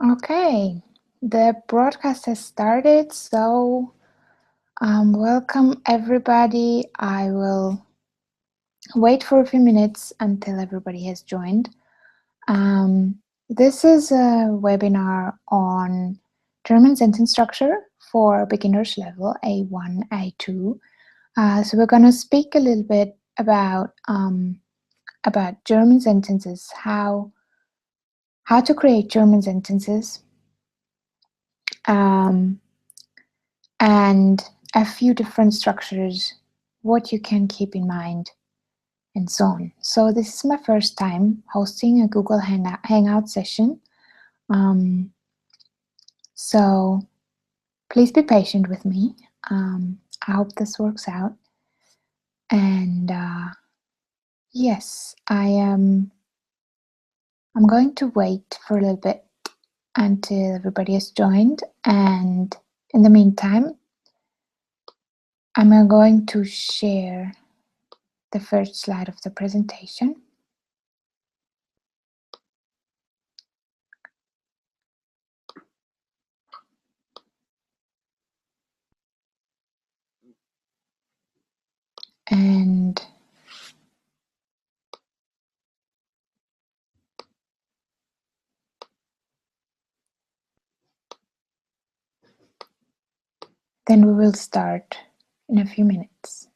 Okay, the broadcast has started, so welcome everybody. I will wait for a few minutes until everybody has joined. This is a webinar on German sentence structure for beginners level A1, A2. So we're going to speak a little bit about German sentences, how to create German sentences. And a few different structures, what you can keep in mind, and so on. So this is my first time hosting a Google Hangout session. So please be patient with me. I hope this works out. And yes, I'm going to wait for a little bit until everybody has joined. And in the meantime, I'm going to share the first slide of the presentation. And then we will start in a few minutes.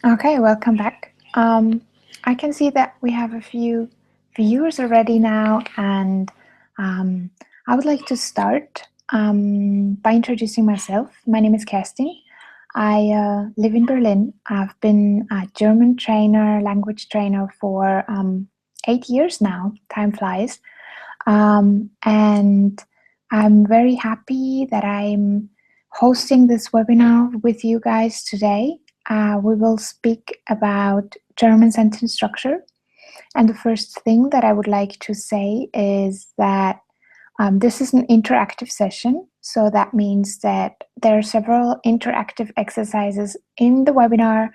Okay, welcome back. I can see that we have a few viewers already now, and I would like to start by introducing myself. My name is Kerstin. I live in Berlin. I've been a German trainer, language trainer for 8 years now. Time flies. And I'm very happy that I'm hosting this webinar with you guys today. We will speak about German sentence structure. And the first thing that I would like to say is that this is an interactive session. So that means that there are several interactive exercises in the webinar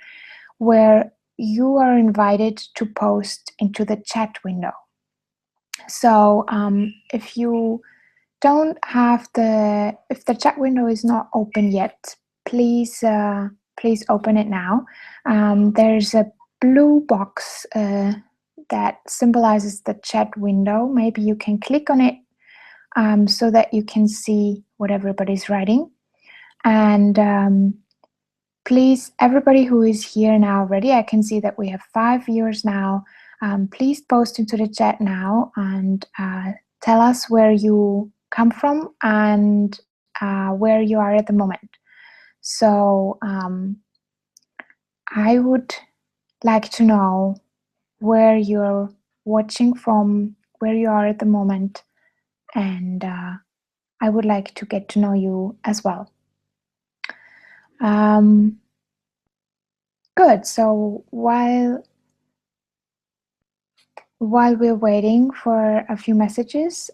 where you are invited to post into the chat window. So if you don't have if the chat window is not open yet, please open it now. There's a blue box that symbolizes the chat window. Maybe you can click on it so that you can see what everybody's writing. And please, everybody who is here now already, I can see that we have 5 viewers now. Please post into the chat now and tell us where you come from and where you are at the moment. So I would like to know where you're watching from, where you are at the moment, and I would like to get to know you as well. Good. So while we're waiting for a few messages,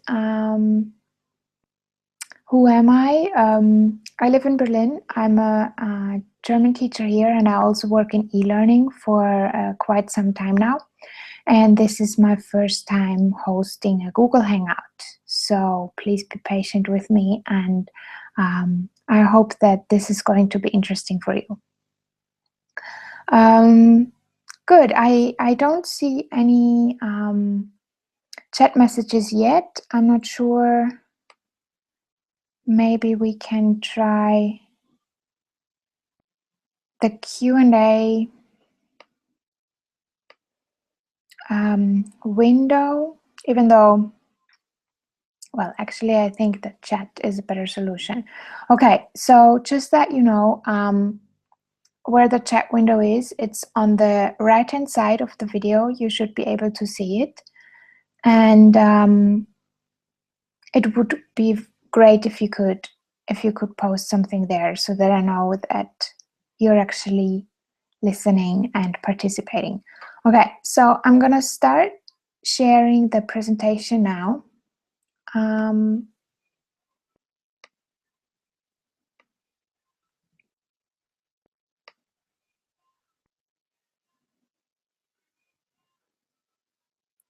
who am I? I live in Berlin. I'm a German teacher here, and I also work in e-learning for quite some time now. And this is my first time hosting a Google Hangout. So please be patient with me, and I hope that this is going to be interesting for you. Good. I don't see any chat messages yet. I'm not sure. Maybe we can try the Q&A window, even though, well, actually, I think the chat is a better solution. Okay, so just that you know where the chat window is, it's on the right-hand side of the video. You should be able to see it. And it would be great if you could post something there so that I know that you're actually listening and participating. Okay, so I'm gonna start sharing the presentation now.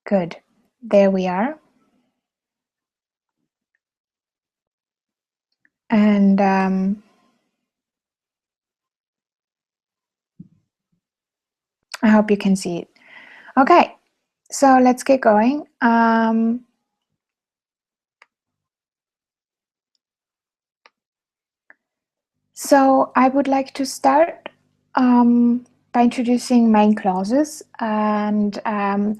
Good, there we are. And I hope you can see it. Okay, so let's get going. So I would like to start by introducing main clauses. And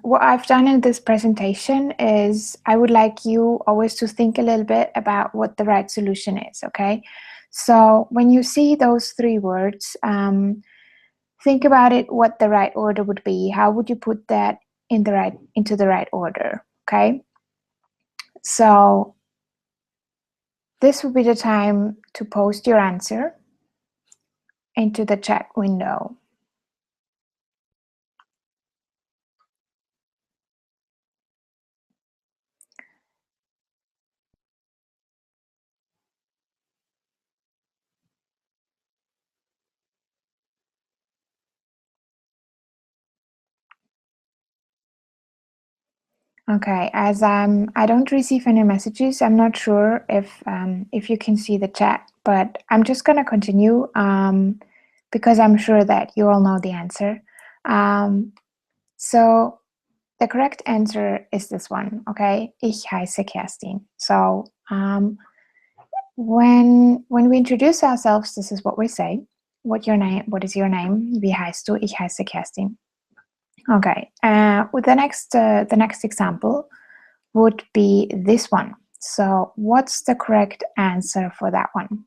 what I've done in this presentation is I would like you always to think a little bit about what the right solution is, okay? So when you see those 3 words, think about it, what the right order would be. How would you put that into the right order, okay? So this would be the time to post your answer into the chat window. Okay, as I don't receive any messages, I'm not sure if you can see the chat, but I'm just gonna continue because I'm sure that you all know the answer. So the correct answer is this one, okay? Ich heiße Kerstin. So when we introduce ourselves, this is what we say. What is your name? Wie heißt du? Ich heiße Kerstin. Okay. With the next example would be this one. So what's the correct answer for that one?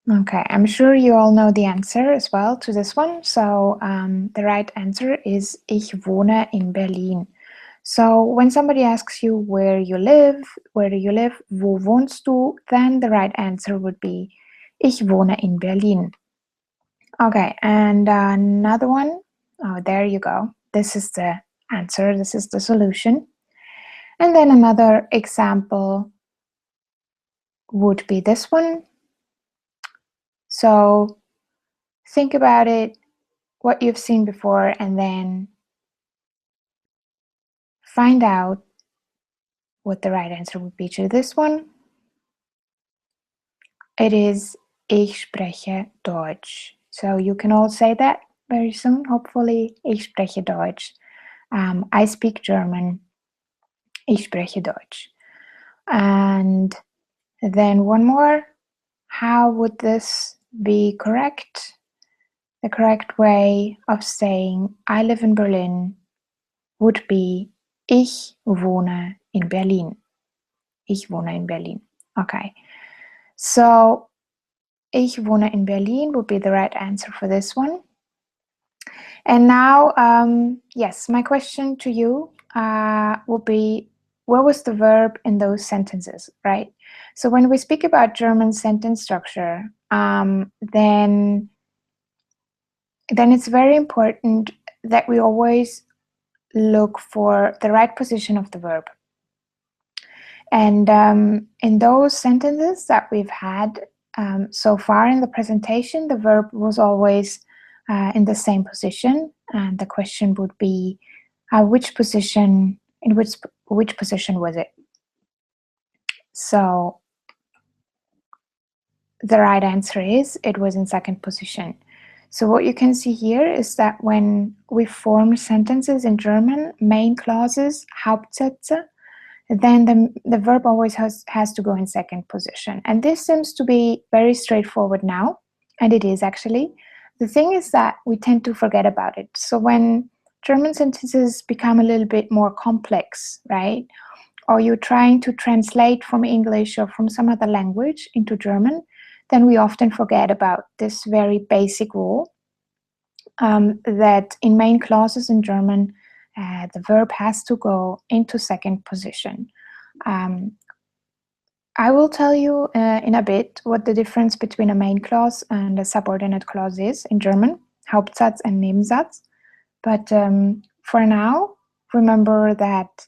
Okay, I'm sure you all know the answer as well to this one. So the right answer is Ich wohne in Berlin. So when somebody asks you where do you live, wo wohnst du, then the right answer would be Ich wohne in Berlin. Okay, and another one. Oh, there you go. This is the answer. This is the solution. And then another example would be this one. So think about it, what you've seen before, and then find out what the right answer would be to this one. It is Ich spreche Deutsch. So you can all say that very soon, hopefully. Ich spreche Deutsch. I speak German. Ich spreche Deutsch. And then one more. How would this be correct? The correct way of saying I live in Berlin would be Ich wohne in Berlin. Ich wohne in Berlin. Okay. So Ich wohne in Berlin would be the right answer for this one. And now, yes, my question to you would be, what was the verb in those sentences, right? So when we speak about German sentence structure, then it's very important that we always look for the right position of the verb. And in those sentences that we've had so far in the presentation, the verb was always in the same position, and the question would be, which position was it? So the right answer is it was in second position. So what you can see here is that when we form sentences in German, main clauses, Hauptsätze, then the verb always has to go in second position. And this seems to be very straightforward now, and it is actually. The thing is that we tend to forget about it. So when German sentences become a little bit more complex, right? Or you're trying to translate from English or from some other language into German, then we often forget about this very basic rule that in main clauses in German, the verb has to go into second position. I will tell you in a bit what the difference between a main clause and a subordinate clause is in German, Hauptsatz and Nebensatz. But for now, remember that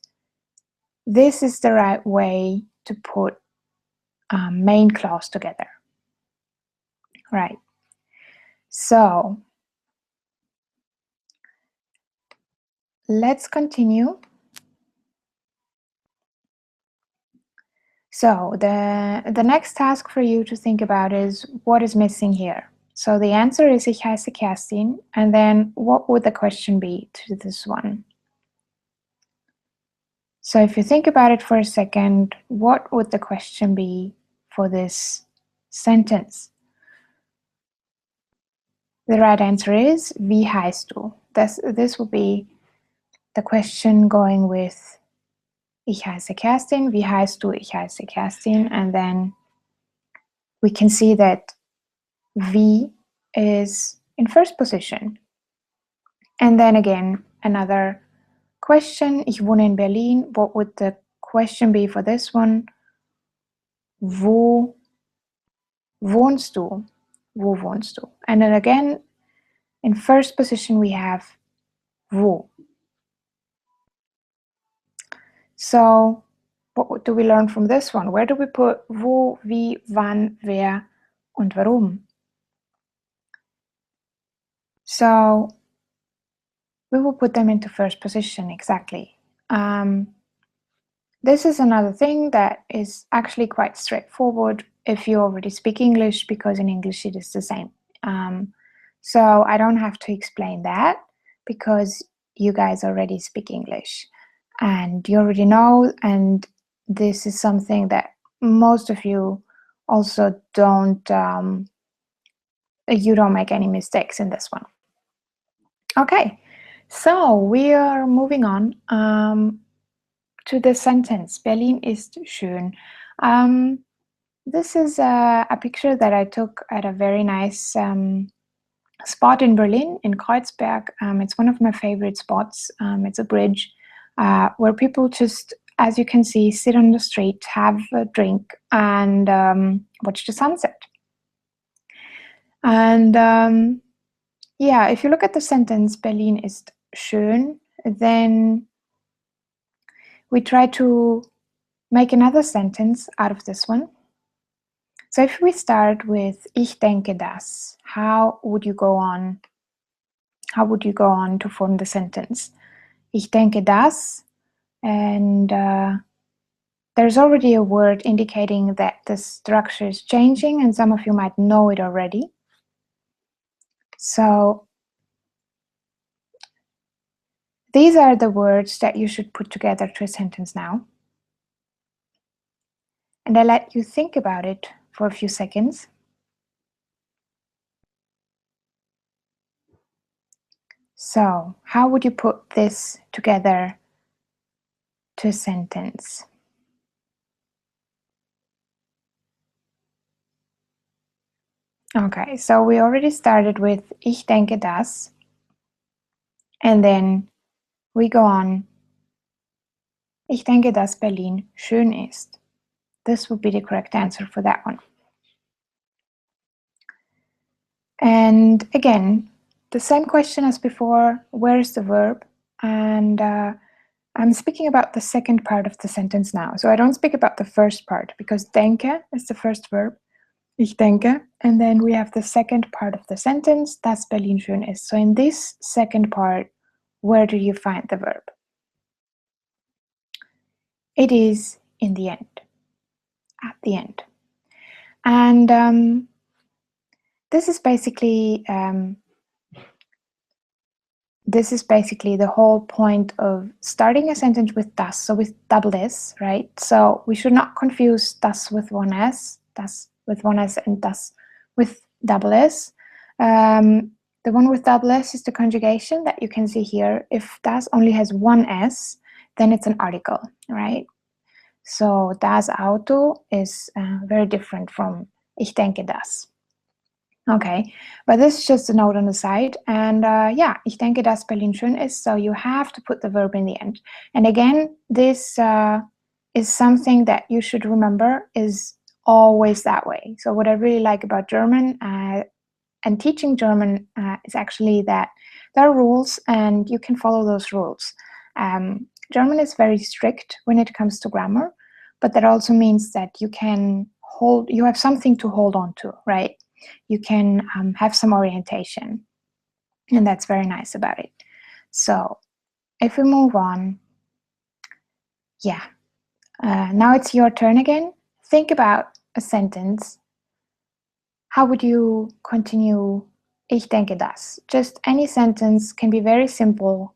this is the right way to put main clause together. Right. So let's continue. So the next task for you to think about is what is missing here. So the answer is Ich heiße Kerstin, and then what would the question be to this one? So if you think about it for a second, what would the question be for this sentence? The right answer is Wie heißt du? This will be the question going with Ich heiße Kerstin, wie heißt du? Ich heiße Kerstin, and then we can see that wie is in first position. And then again, another question, ich wohne in Berlin. What would the question be for this one? Wo wohnst du? Wo wohnst du? And then again, in first position we have wo. So what do we learn from this one? Where do we put wo, wie, wann, wer, und warum. So we will put them into first position, exactly. This is another thing that is actually quite straightforward if you already speak English, because in English it is the same. So I don't have to explain that because you guys already speak English and you already know, and this is something that most of you also don't, you don't make any mistakes in this one. Okay, so we are moving on to the sentence, Berlin ist schön. This is a picture that I took at a very nice spot in Berlin, in Kreuzberg. It's one of my favorite spots. It's a bridge where people just, as you can see, sit on the street, have a drink, and watch the sunset. And yeah, if you look at the sentence, Berlin ist schön, then we try to make another sentence out of this one. So if we start with Ich denke das, how would you go on? How would you go on to form the sentence? Ich denke das, and there's already a word indicating that the structure is changing, and some of you might know it already. So these are the words that you should put together to a sentence now. And I let you think about it for a few seconds. So, how would you put this together to a sentence? Okay, so we already started with Ich denke das, and then we go on. Ich denke, dass Berlin schön ist. This would be the correct answer for that one. And again, the same question as before, where is the verb? And I'm speaking about the second part of the sentence now. So I don't speak about the first part, because denke is the first verb, ich denke, and then we have the second part of the sentence, dass Berlin schön ist. So in this second part, where do you find the verb? It is in the end, at the end. And this is basically the whole point of starting a sentence with das, so with double S, right? So we should not confuse das with one S, das with one S, and das with double S. The one with double S is the conjugation that you can see here. If das only has one S, then it's an article, right? So das Auto is very different from ich denke das. Okay, but this is just a note on the side. And yeah, ich denke, dass Berlin schön ist. So you have to put the verb in the end. And again, this is something that you should remember is always that way. So what I really like about German and teaching German is actually that there are rules and you can follow those rules. German is very strict when it comes to grammar, but that also means that you have something to hold on to, right? You can have some orientation, and that's very nice about it. So if we move on, yeah, now it's your turn again. Think about a sentence. How would you continue ich denke das? Just any sentence, can be very simple,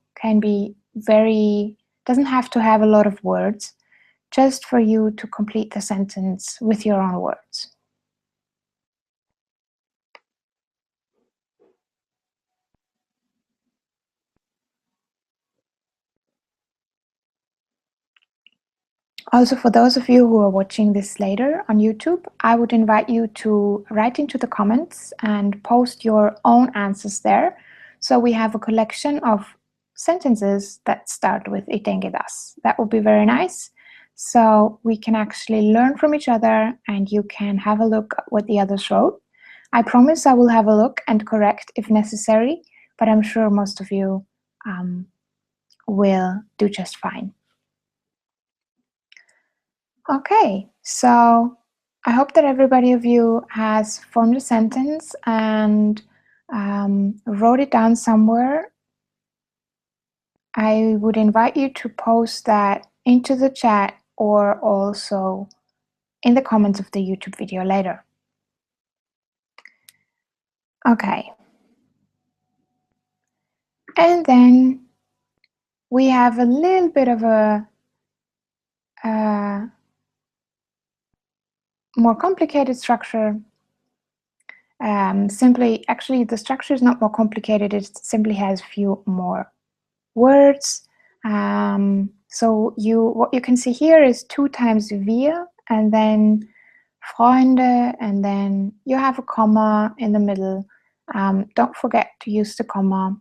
doesn't have to have a lot of words, just for you to complete the sentence with your own words. Also, for those of you who are watching this later on YouTube, I would invite you to write into the comments and post your own answers there. So we have a collection of sentences that start with ich denke das. That would be very nice. So we can actually learn from each other and you can have a look at what the others wrote. I promise I will have a look and correct if necessary, but I'm sure most of you will do just fine. Okay, so I hope that everybody of you has formed a sentence and wrote it down somewhere. I would invite you to post that into the chat or also in the comments of the YouTube video later. Okay. And then we have a little bit of a more complicated structure. Actually, the structure is not more complicated. It simply has a few more words. So what you can see here is 2 times wir, and then Freunde, and then you have a comma in the middle. Don't forget to use the comma.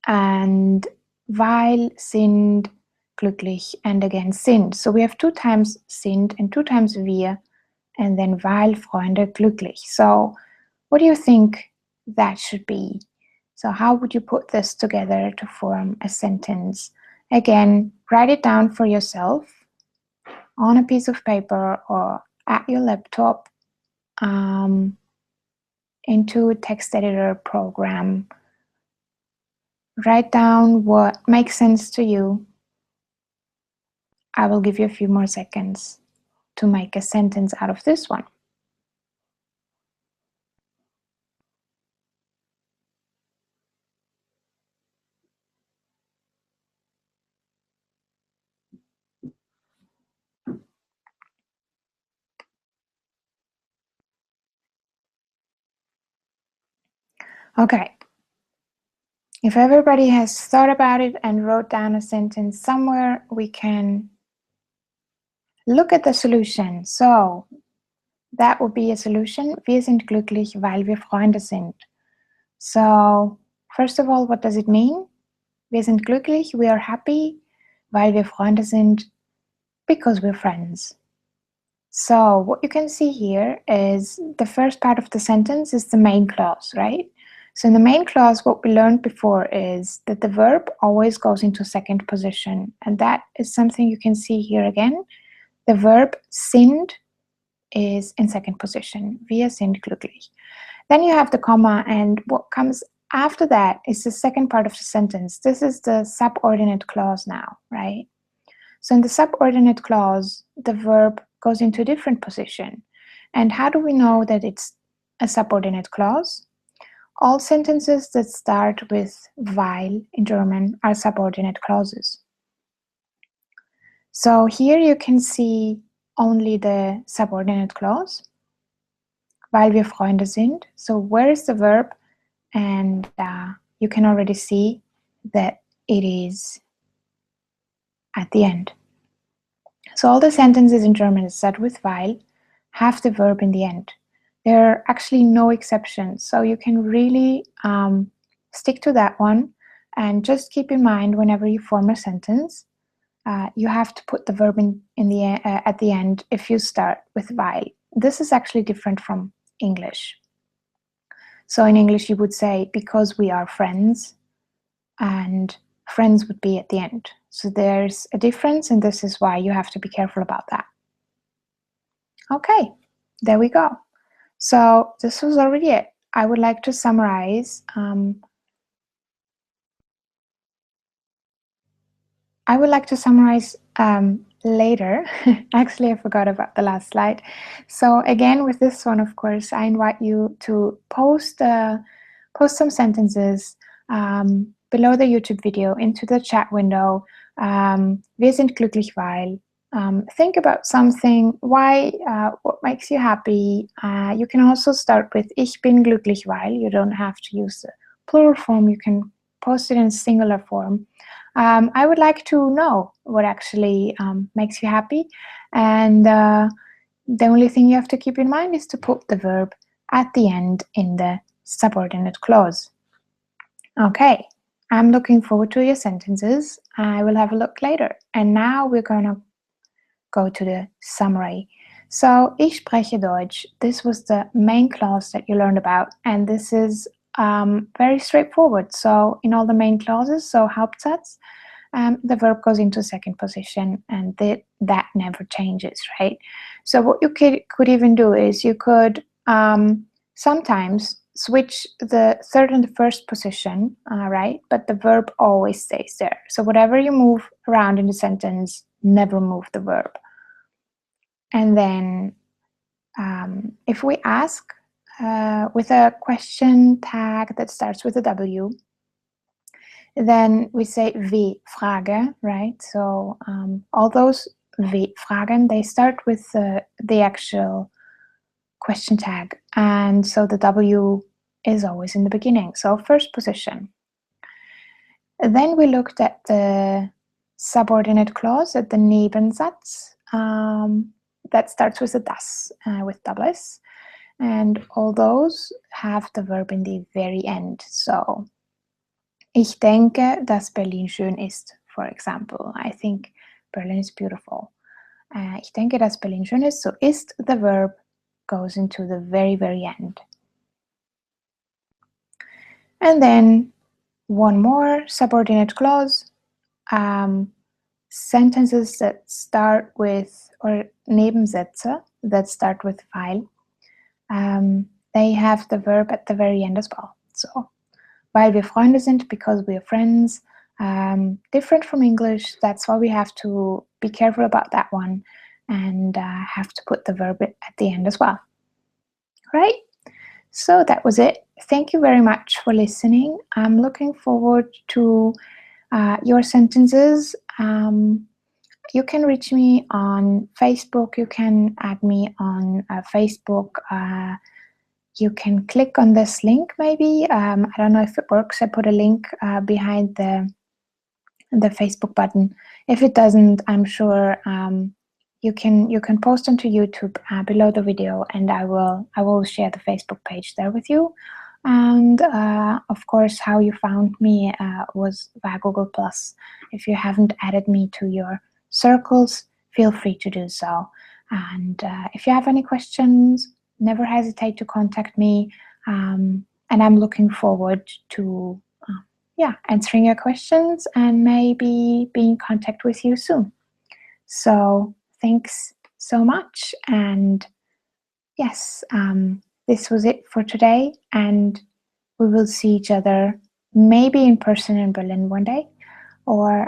And weil, sind, glücklich, and again sind. So we have 2 times sind and 2 times wir, and then weil, Freunde, glücklich. So what do you think that should be? So how would you put this together to form a sentence? Again, write it down for yourself on a piece of paper or at your laptop, into a text editor program. Write down what makes sense to you. I will give you a few more seconds to make a sentence out of this one. Okay. If everybody has thought about it and wrote down a sentence somewhere, we can look at the solution. So that would be a solution. Wir sind glücklich, weil wir Freunde sind. So first of all, what does it mean? Wir sind glücklich, we are happy, weil wir Freunde sind, because we're friends. So what you can see here is the first part of the sentence is the main clause, right? So in the main clause, what we learned before is that the verb always goes into second position. And that is something you can see here again. The verb sind is in second position. Wir sind glücklich. Then you have the comma, and what comes after that is the second part of the sentence. This is the subordinate clause now, right? So in the subordinate clause, the verb goes into a different position. And how do we know that it's a subordinate clause? All sentences that start with weil in German are subordinate clauses. So here you can see only the subordinate clause, weil wir Freunde sind. So where is the verb? And you can already see that it is at the end. So all the sentences in German start with weil have the verb in the end. There are actually no exceptions. So you can really stick to that one, and just keep in mind whenever you form a sentence, you have to put the verb at the end if you start with weil. This is actually different from English. So in English you would say because we are friends, and friends would be at the end. So there's a difference, and this is why you have to be careful about that. Okay, there we go. So this was already it. I would like to summarize. Later. Actually, I forgot about the last slide. So again, with this one, of course, I invite you to post some sentences below the YouTube video into the chat window. Wir sind glücklich, weil. Think about something. Why? What makes you happy? You can also start with ich bin glücklich, weil. You don't have to use the plural form. You can post it in singular form. I would like to know what actually makes you happy. And the only thing you have to keep in mind is to put the verb at the end in the subordinate clause. Okay, I'm looking forward to your sentences. I will have a look later. And now we're going to go to the summary. So, ich spreche Deutsch. This was the main clause that you learned about. And this is very straightforward. So in all the main clauses, so Hauptsatz, the verb goes into second position, and that never changes, right? So what you could even do is you could sometimes switch the third and the first position, right? But the verb always stays there. So whatever you move around in the sentence, never move the verb. And then if we ask with a question tag that starts with a W, then we say wie Frage, right? So all those wie Fragen, they start with the actual question tag, and so the W is always in the beginning, so first position. Then we looked at the subordinate clause, at the Nebensatz, that starts with a das, with double S, and all those have the verb in the very end. So ich denke, dass Berlin schön ist, for example. I think Berlin is beautiful. Ich denke, dass Berlin schön ist. So ist, the verb, goes into the very, very end. And then one more subordinate clause. Sentences that start with, or Nebensätze that start with weil, they have the verb at the very end as well. So, weil wir Freunde sind, because we are friends. Different from English, that's why we have to be careful about that one, and have to put the verb at the end as well. Right? So that was it. Thank you very much for listening. I'm looking forward to your sentences. You can reach me on Facebook. You can add me on Facebook. You can click on this link maybe. I don't know if it works. I put a link behind the Facebook button. If it doesn't, I'm sure you can post onto YouTube below the video, and I will share the Facebook page there with you. And of course, how you found me was via Google+. If you haven't added me to your circles, feel free to do so. And if you have any questions, never hesitate to contact me. And I'm looking forward to answering your questions and maybe be in contact with you soon. So thanks so much, and yes, this was it for today, and we will see each other maybe in person in Berlin one day, or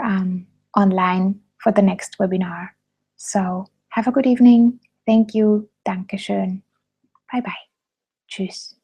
online for the next webinar. So have a good evening. Thank you. Danke schön. Bye bye. Tschüss.